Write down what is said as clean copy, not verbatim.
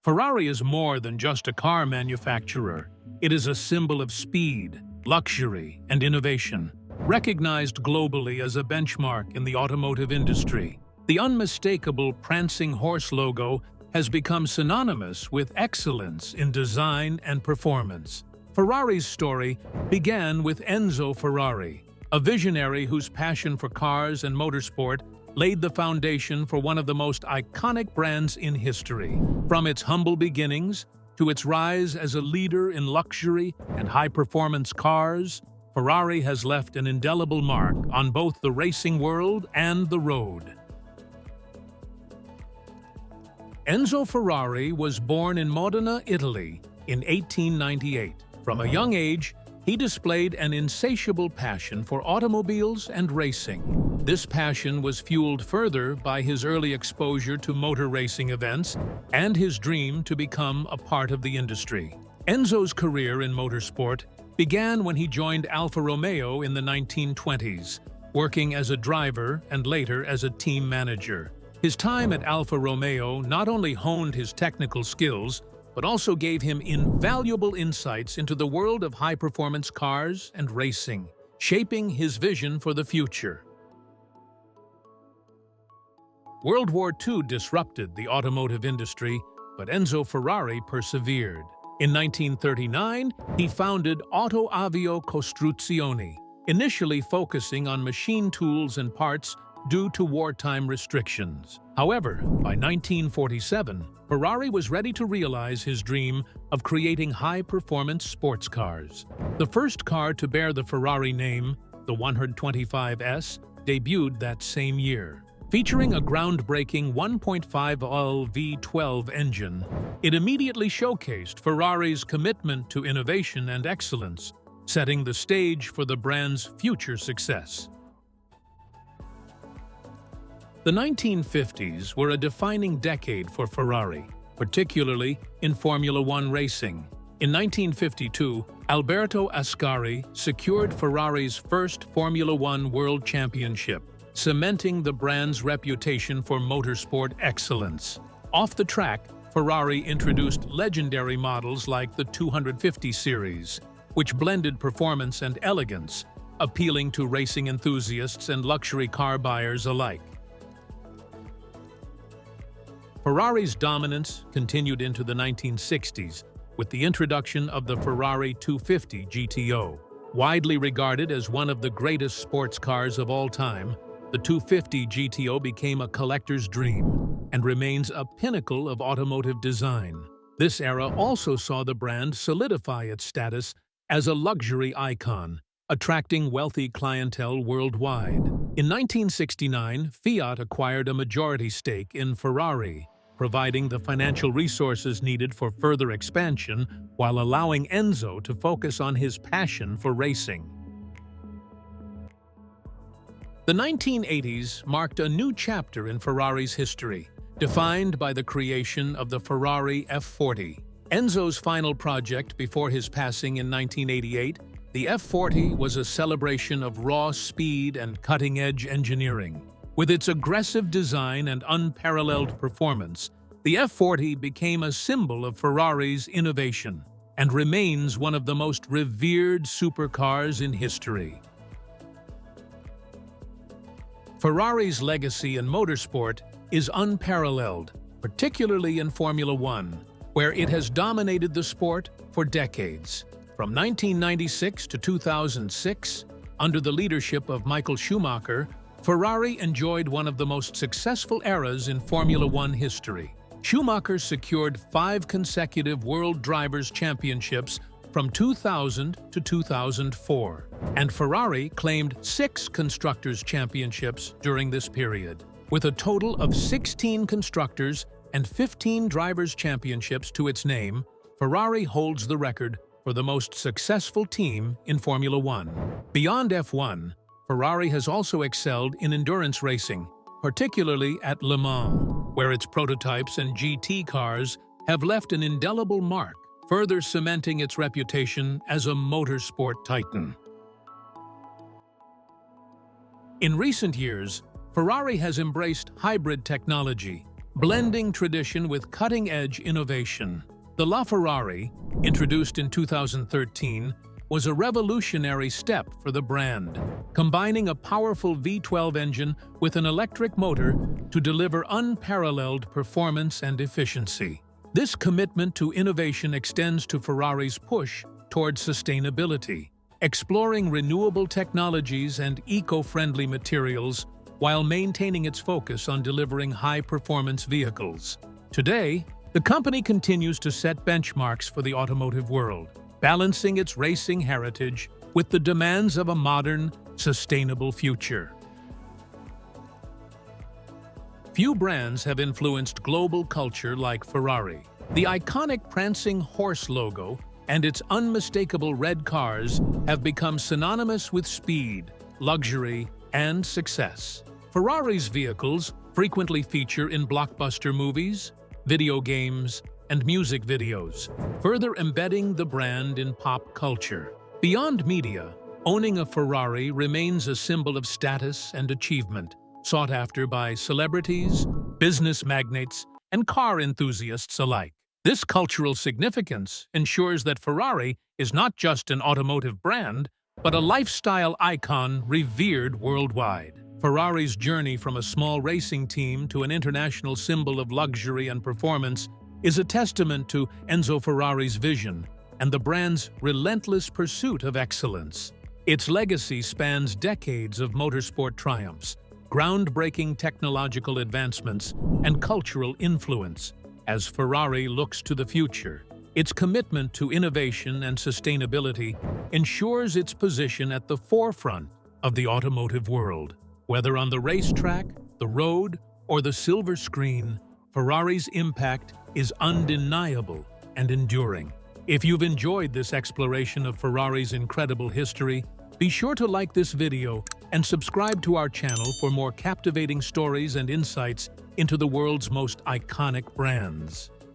Ferrari is more than just a car manufacturer. It is a symbol of speed, luxury, and innovation, recognized globally as a benchmark in the automotive industry. The unmistakable prancing horse logo has become synonymous with excellence in design and performance. Ferrari's story began with Enzo Ferrari, a visionary whose passion for cars and motorsport laid the foundation for one of the most iconic brands in history. From its humble beginnings to its rise as a leader in luxury and high-performance cars, Ferrari has left an indelible mark on both the racing world and the road. Enzo Ferrari was born in Modena, Italy, in 1898. From a young age, he displayed an insatiable passion for automobiles and racing. This passion was fueled further by his early exposure to motor racing events and his dream to become a part of the industry. Enzo's career in motorsport began when he joined Alfa Romeo in the 1920s, working as a driver and later as a team manager. His time at Alfa Romeo not only honed his technical skills, but also gave him invaluable insights into the world of high-performance cars and racing, shaping his vision for the future. World War II disrupted the automotive industry, but Enzo Ferrari persevered. In 1939, he founded Autoavio Costruzioni, initially focusing on machine tools and parts due to wartime restrictions. However, by 1947, Ferrari was ready to realize his dream of creating high-performance sports cars. The first car to bear the Ferrari name, the 125S, debuted that same year. Featuring a groundbreaking 1.5L V12 engine, it immediately showcased Ferrari's commitment to innovation and excellence, setting the stage for the brand's future success. The 1950s were a defining decade for Ferrari, particularly in Formula One racing. In 1952, Alberto Ascari secured Ferrari's first Formula One World Championship, cementing the brand's reputation for motorsport excellence. Off the track, Ferrari introduced legendary models like the 250 series, which blended performance and elegance, appealing to racing enthusiasts and luxury car buyers alike. Ferrari's dominance continued into the 1960s with the introduction of the Ferrari 250 GTO. Widely regarded as one of the greatest sports cars of all time, the 250 GTO became a collector's dream and remains a pinnacle of automotive design. This era also saw the brand solidify its status as a luxury icon, attracting wealthy clientele worldwide. In 1969, Fiat acquired a majority stake in Ferrari, providing the financial resources needed for further expansion while allowing Enzo to focus on his passion for racing. The 1980s marked a new chapter in Ferrari's history, defined by the creation of the Ferrari F40. Enzo's final project before his passing in 1988, the F40 was a celebration of raw speed and cutting-edge engineering. With its aggressive design and unparalleled performance, the F40 became a symbol of Ferrari's innovation and remains one of the most revered supercars in history. Ferrari's legacy in motorsport is unparalleled, particularly in Formula One, where it has dominated the sport for decades. From 1996 to 2006, under the leadership of Michael Schumacher, Ferrari enjoyed one of the most successful eras in Formula One history. Schumacher secured 5 consecutive World Drivers' Championships from 2000 to 2004, and Ferrari claimed 6 Constructors' Championships during this period. With a total of 16 Constructors and 15 Drivers' Championships to its name, Ferrari holds the record for the most successful team in Formula One. Beyond F1, Ferrari has also excelled in endurance racing, particularly at Le Mans, where its prototypes and GT cars have left an indelible mark, further cementing its reputation as a motorsport titan. In recent years, Ferrari has embraced hybrid technology, blending tradition with cutting-edge innovation. The LaFerrari, introduced in 2013, was a revolutionary step for the brand, combining a powerful V12 engine with an electric motor to deliver unparalleled performance and efficiency. This commitment to innovation extends to Ferrari's push towards sustainability, exploring renewable technologies and eco-friendly materials while maintaining its focus on delivering high-performance vehicles. Today, the company continues to set benchmarks for the automotive world, balancing its racing heritage with the demands of a modern, sustainable future. Few brands have influenced global culture like Ferrari. The iconic prancing horse logo and its unmistakable red cars have become synonymous with speed, luxury, and success. Ferrari's vehicles frequently feature in blockbuster movies, video games, and music videos, further embedding the brand in pop culture. Beyond media, owning a Ferrari remains a symbol of status and achievement, sought after by celebrities, business magnates, and car enthusiasts alike. This cultural significance ensures that Ferrari is not just an automotive brand, but a lifestyle icon revered worldwide. Ferrari's journey from a small racing team to an international symbol of luxury and performance is a testament to Enzo Ferrari's vision and the brand's relentless pursuit of excellence. Its legacy spans decades of motorsport triumphs, groundbreaking technological advancements, and cultural influence. As Ferrari looks to the future, its commitment to innovation and sustainability ensures its position at the forefront of the automotive world. Whether on the racetrack, the road, or the silver screen, Ferrari's impact is undeniable and enduring. If you've enjoyed this exploration of Ferrari's incredible history, be sure to like this video and subscribe to our channel for more captivating stories and insights into the world's most iconic brands.